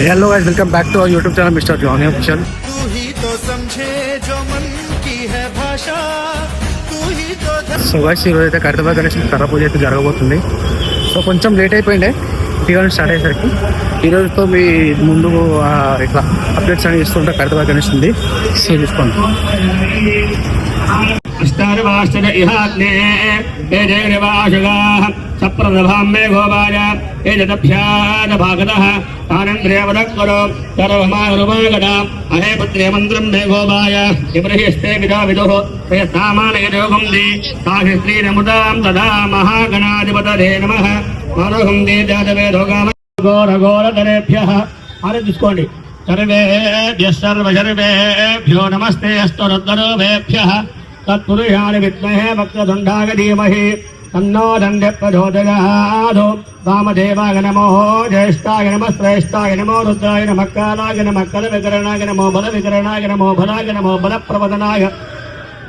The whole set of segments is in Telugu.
Hello guys, welcome back to our YouTube channel mister Johnny official. तू ही तो समझे जो मन की है भाषा, तू ही तो। సో గైస్ ఈరోజు అయితే ఖైరతాబాద్ గణేష్ కర్ర పూజ అయితే జరగబోతుంది. సో కొంచెం లేట్ అయిపోయింది టీవీ స్టార్ట్ అయ్యేసరికి. ఈరోజుతో మీ ముందు ఇట్లా అప్డేట్స్ అని ఇస్తుంటే ఖైరతాబాద్ గణేష్ ఉంది. సో చూసుకోండి. అష్టారవాష్టన ఇహాగ్నే ఏజైరవాశగాః సప్రదభాం మే గోపాయ ఏజదభ్యాద భాగదః తానంద్రేవదక్కరో సర్వమానుమాగద అహే పుత్రే మంత్రం మే గోపాయ ఇబ్రహిస్తే విదో విదుః తయస్తామానయయోగం ది సాహి శ్రీరముదాం తదా మహాగణాధిపతదే నమః మనోహం ది జాతవేదోగామ ఘోర ఘోరతరేభ్యః. అరే చూసుకోండి. సర్వేభ్యో నమస్తే అస్తరుద్రవేభ్యః तत्पुरुषाय विद्महे वक्रतुण्डाय धीमहि तन्नो दण्डः प्रचोदयात्. वामदेवाय नमो, ज्येष्ठाय नमः, श्रेष्ठाय नमो, रुद्राय नमः, कालाय नमः, कलविकरणाय नमो, बलविकरणाय नमो, बलाय नमो, बलप्रवदनाय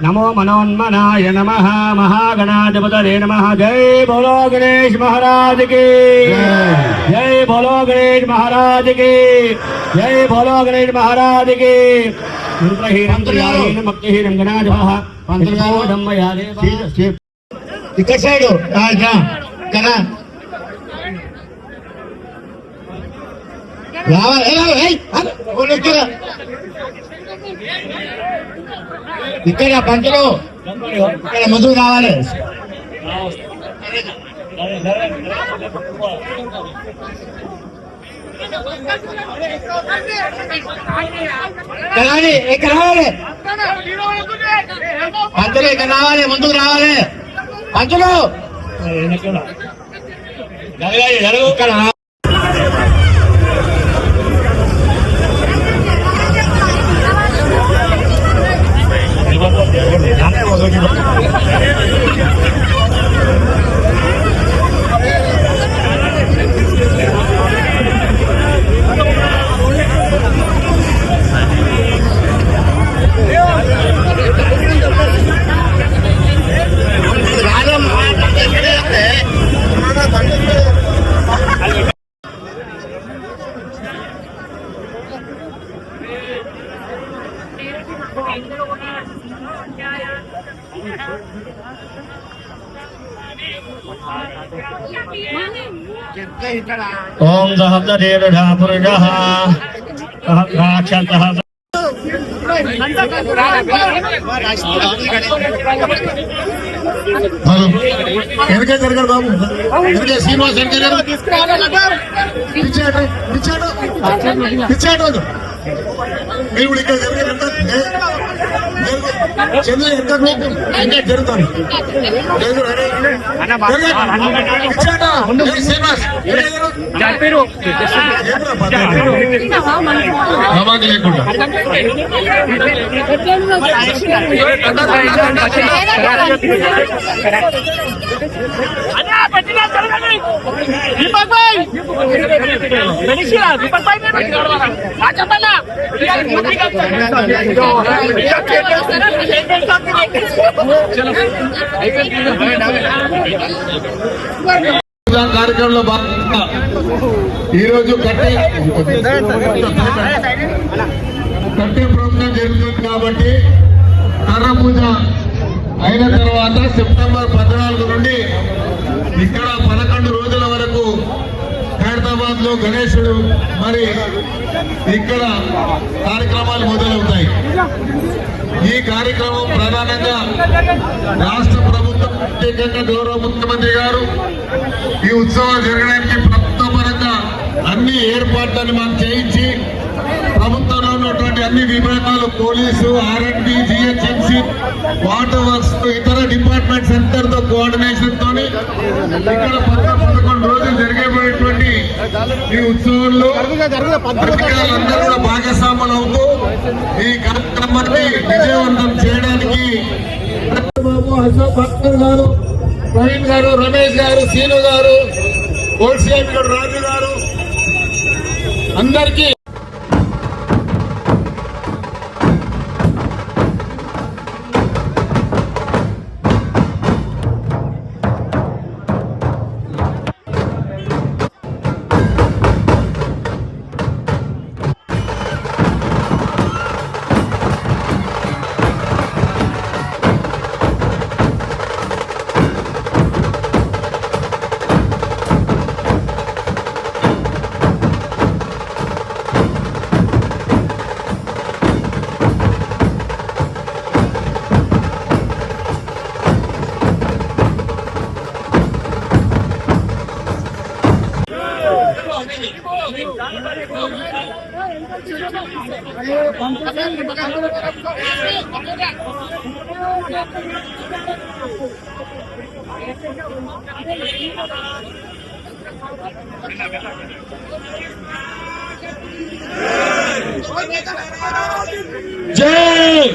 नमो, मनोन्मनाय नमः, महागणाधिपतये नमः. जय बोलो गणेश महाराज की जय, बोलो गणेश महाराज की जय, बोलो गणेश महाराज की. मंत्रहीन गणाधिपः ఇక్కడ సైడ్ కదా ఇక్కడ పంటలు ఇక్కడ ముందుకు రావాలి. ఇక్కడ రావాలి పంతులు, ఇక్కడ రావాలి, ముందుకు రావాలి పంతులు. ఇక్కడ ओम सहस्रदेवधा पुरुषः राक्षसः వెనకే జరగారు బాబు, వెనకే శ్రీనివాస్ వెనకే పిచ్చాడు మీరు కూడా ఇక్కడ చంద్ర ఎంత జరుగుతాను శ్రీనివాస్ నమాకి లేకుండా కార్యక్రమంలో భాగంగా ఈరోజు కట్టే ప్రోగ్రాం జరుగుతుంది కాబట్టి కర్ర పూజ అయిన తర్వాత సెప్టెంబర్ 14 నుండి ఇక్కడ 11 రోజుల వరకు ఖైరతాబాద్ లో గణేశుడు మరి ఇక్కడ కార్యక్రమాలు మొదలవుతాయి. ఈ కార్యక్రమం ప్రధానంగా రాష్ట్ర ప్రభుత్వం, ప్రత్యేకంగా గౌరవ ముఖ్యమంత్రి గారు ఈ ఉత్సవాలు జరగడానికి ప్రభుత్వపరంగా అన్ని ఏర్పాట్లను మనం చేయించి ప్రభుత్వంలో ఉన్నటువంటి అన్ని విభాగాలు, police, R&B, GHMC, water works, ఇతర డిపార్ట్మెంట్స్ అందరితో కోఆర్డినేషన్ తోని ఇక్కడ 11 రోజులు జరిగేటువంటి ఈ ఉత్సవంలో అధికారులందరూ కూడా భాగస్వాములు అవుతూ ఈ కార్యక్రమాన్ని విజయవంతం చేయడానికి బాబు, అశోక్ భక్తులు గారు, ప్రవీణ్ గారు, రమేష్ గారు, సీను గారు, కోల్సియామి గారు, రాజు గారు అందరికీ జై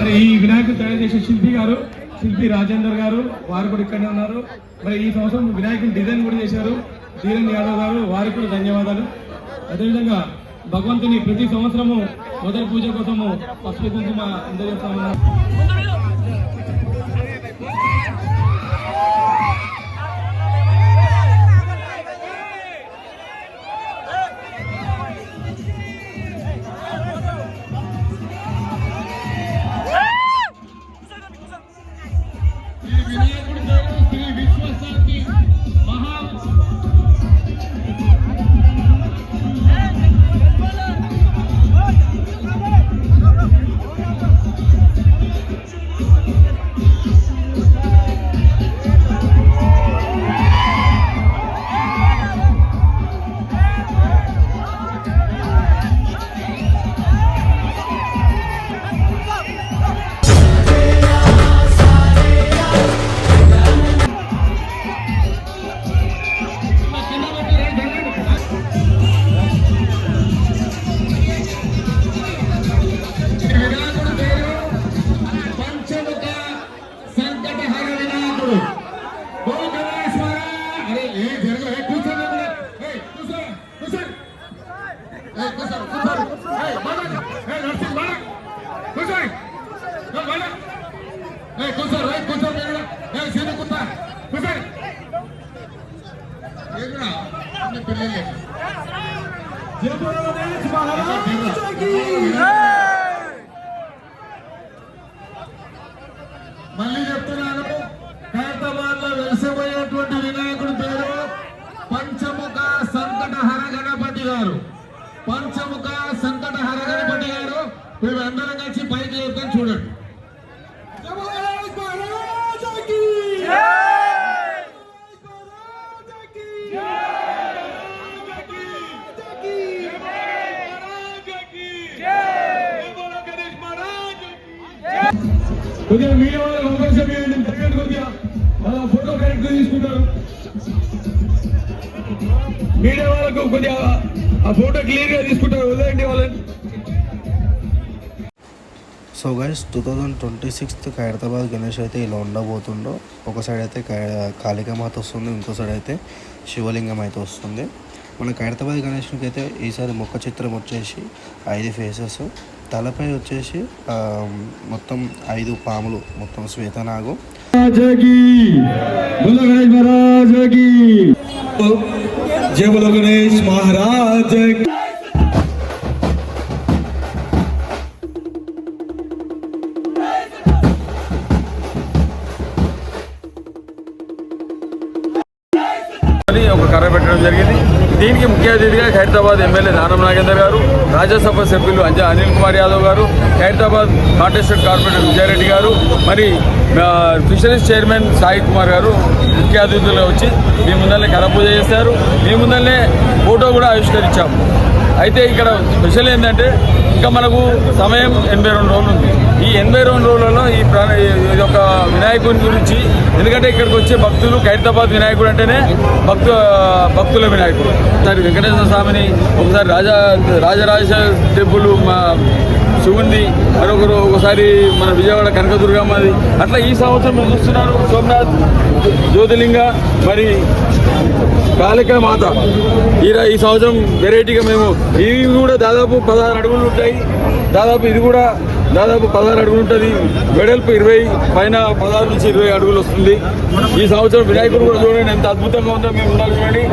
మరి ఈ వినాయకుడు తయారు చేసే శిల్పి రాజేందర్ గారు, వారు కూడా ఇక్కడనే ఉన్నారు. మరి ఈ సంవత్సరం వినాయకుడు డిజైన్ కూడా చేశారు ధీరన్ యాదవ్ గారు, వారికి కూడా ధన్యవాదాలు. అదేవిధంగా భగవంతుని ప్రతి సంవత్సరము మొదటి పూజ కోసము పసుపు కుంకుమ అందజేస్తామన్నారు. మళ్ళీ చెప్తున్నాను, హైదరాబాద్ లో వెలిసిపోయేటువంటి వినాయకుడి పేరు పంచముఖ సంకటహర గణపతి గారు. పంచముఖ సంకటహర గణపతి గారు. మేమందరం కలిసి పైకి లేపుతాం, చూడండి. కొద్దిగా మీడియా వాళ్ళకి అవకాశం ఇవ్వండి. కొద్దిగా ఫోటో కరెక్ట్ తీసుకుంటారు. మీడియా వాళ్ళకు కొద్దిగా ఆ ఫోటో క్లియర్ గా తీసుకుంటారు, వదిలేండి వాళ్ళని. సో గైస్ 2026 ఖైరతాబాద్ గణేష్ అయితే ఇలా ఉండబోతుండో. ఒక సైడ్ అయితే కాళికామాత వస్తుంది, ఇంకో సైడ్ అయితే శివలింగం అయితే వస్తుంది. మన ఖైరతాబాద్ గణేష్కి అయితే ఈసారి ముఖ చిత్రం వచ్చేసి 5 ఫేసెస్, తలపై వచ్చేసి మొత్తం 5 పాములు, మొత్తం శ్వేతనాగు. జై బోలో గణేష్ మహారాజ్. ఒక కర్ర పెట్టడం జరిగింది. దీనికి ముఖ్య అతిథిగా ఖైరతాబాద్ ఎమ్మెల్యే దానం నాగేందర్ గారు, రాజ్యసభ సభ్యులు అనిల్ కుమార్ యాదవ్ గారు, ఖైరతాబాద్ కాంటెస్టెడ్ కార్పొరేటర్ విజయారెడ్డి గారు, మరి ఫిషరీస్ చైర్మన్ సాయి కుమార్ గారు ముఖ్య అతిథులుగా వచ్చి మీ ముందరనే కర్ర పూజ చేశారు. మీ ముందరనే ఫోటో కూడా ఆవిష్కరించాము. అయితే ఇక్కడ స్పెషల్ ఏంటంటే ఇంకా మనకు సమయం 82 రోజులు ఉంది. ఈ 82 రోజులలో ఈ యొక్క వినాయకుని గురించి, ఎందుకంటే ఇక్కడికి వచ్చే భక్తులు ఖైరతాబాద్ వినాయకుడు అంటేనే భక్తుల వినాయకుడు. ఒకసారి వెంకటేశ్వర స్వామిని, ఒకసారి రాజరాజ టెంపుల్ మా శివుంది, ఒకసారి మన విజయవాడ కనకదుర్గమ్మది. అట్లా ఈ సంవత్సరం మీరు చూస్తున్నారు సోమనాథ్ జ్యోతిలింగ, మరి కాళికా మాత. ఈ సంవత్సరం వెరైటీగా మేము ఇవి కూడా దాదాపు 16 అడుగులు ఉంటాయి. దాదాపు ఇది కూడా దాదాపు 16 అడుగులు ఉంటుంది. వెడల్పు 20, పైన 16 నుంచి 20 అడుగులు వస్తుంది. ఈ సంవత్సరం వినాయకుడు కూడా చూడండి ఎంత అద్భుతంగా ఉందో. మేము ఉండాలి చూడండి,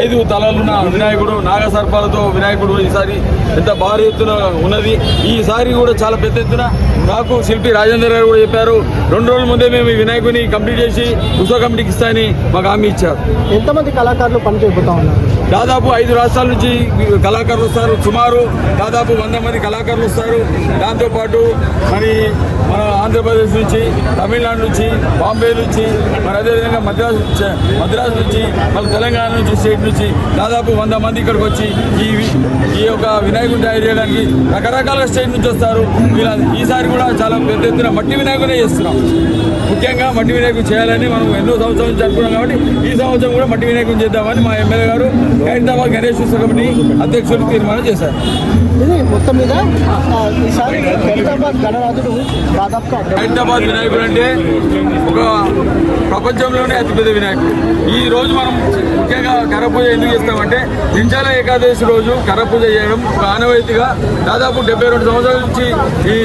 5 తలలున్న వినాయకుడు, నాగసర్పాలతో వినాయకుడు ఈసారి ఎంత భారీ ఎత్తున ఉన్నది. ఈసారి కూడా చాలా పెద్ద ఎత్తున నాకు శిల్పి రాజేందర్ గారు కూడా చెప్పారు, 2 రోజుల ముందే మేము ఈ వినాయకుని కంప్లీట్ చేసి ఉత్సవ కమిటీకి ఇస్తాయని మాకు హామీ ఇచ్చారు. ఎంతమంది కళాకారులు పనిచేయబోతా ఉన్నారు? దాదాపు 5 రాష్ట్రాల నుంచి కళాకారులు వస్తారు. సుమారు దాదాపు 100 మంది కళాకారులు వస్తారు. దాంతోపాటు మరి మన ఆంధ్రప్రదేశ్ నుంచి, తమిళనాడు నుంచి, బాంబే నుంచి, మరి అదేవిధంగా మద్రాసు నుంచి, మళ్ళీ తెలంగాణ నుంచి, స్టేట్ నుంచి దాదాపు 100 మంది ఇక్కడికి వచ్చి ఈ యొక్క వినాయకుడిని తయారు చేయడానికి రకరకాల స్టేట్ నుంచి వస్తారు. ఈసారి కూడా చాలా పెద్ద ఎత్తున మట్టి వినాయకుడే చేస్తున్నాం. ముఖ్యంగా మట్టి వినాయకుడు చేయాలని మనం ఎన్నో సంవత్సరాల నుంచి అనుకున్నాం. కాబట్టి ఈ సంవత్సరం కూడా మట్టి వినాయకుడు చేద్దామని మా ఎమ్మెల్యే గారు ఖైరతాబాద్ గణేష్ ఉత్సవ కమిటీ అధ్యక్షులు తీర్మానం చేశారు. ఇది మొత్తం మీద ఈసారి ఖైరతాబాద్ గణరాజుడు దాదాపుగా ఖైరతాబాద్ వినాయకుడు అంటే ఒక ప్రపంచంలోనే అతిపెద్ద వినాయకుడు. ఈ రోజు మనం ముఖ్యంగా కర్రపూజ ఎందుకు చేస్తామంటే, నిర్జల ఏకాదశి రోజు కర్రపూజ చేయడం ఒక ఆనవాయితీగా దాదాపు 72 సంవత్సరాల నుంచి ఈ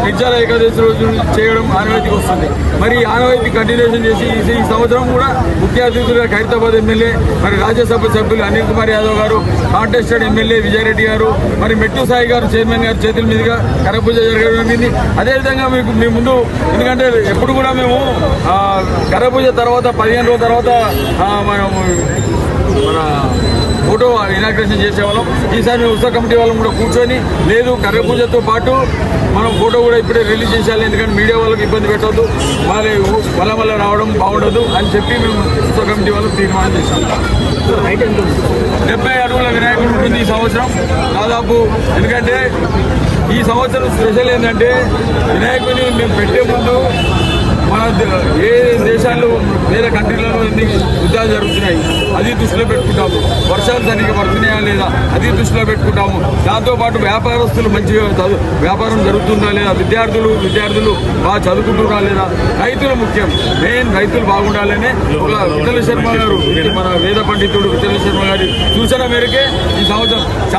నిర్జల ఏకాదశి రోజు చేయడం ఆనవాయితీగా వస్తుంది. మరి ఆనవాయితీ కంటిన్యూషన్ చేసి ఈ సంవత్సరం కూడా ముఖ్య అతిథులుగా ఖైరతాబాద్ ఎమ్మెల్యే, మరి రాజ్యసభ సభ్యులు అనిల్ కుమార్ యాదవ్ గారు, కాంటెస్టెడ్ ఎమ్మెల్యే విజయరెడ్డి గారు, మరి మెట్టు సాయి గారు చైర్మన్ గారు చేతుల మీదుగా కర్రపూజ జరగడం జరిగింది. అదేవిధంగా మీ ముందు, ఎందుకంటే ఎప్పుడు కూడా మేము కర్రపూజ తర్వాత 15 రోజుల తర్వాత మన ఫోటో ఇనాగ్రేషన్ చేసేవాళ్ళం. ఈసారి మేము ఉత్సవ కమిటీ వాళ్ళం కూడా కూర్చొని, లేదు కర్రపూజతో పాటు మనం ఫోటో కూడా ఇప్పుడే రిలీజ్ చేసేయాలి, ఎందుకంటే మీడియా వాళ్ళకి ఇబ్బంది పెట్టవద్దు, వల్ల రావడం బాగుండదు అని చెప్పి మేము ఉత్సవ కమిటీ వాళ్ళకి తీర్మానం చేశాం. 70 అడుగుల వినాయకుడు ఉంటుంది ఈ సంవత్సరం దాదాపు. ఎందుకంటే ఈ సంవత్సరం స్పెషల్ ఏంటంటే, వినాయకుడిని మేము పెట్టే ముందు మన ఏ దేశాల్లో వేరే కంట్రీలలో ఎన్ని యుద్ధాలు జరుగుతున్నాయి అది దృష్టిలో పెట్టుకుంటాము. వర్షాలు సరిగ్గా పడుతున్నాయా లేదా అది దృష్టిలో పెట్టుకుంటాము. దాంతోపాటు వ్యాపారస్తులు మంచిగా వ్యాపారం జరుగుతుందా లేదా, విద్యార్థులు బాగా చదువుకుంటున్నా లేదా, రైతులు ముఖ్యం, మెయిన్ రైతులు బాగుండాలని ఒక విఠల శర్మ గారు, మన వేద పండితుడు విఠల శర్మ గారి సూచన మేరకే ఈ సంవత్సరం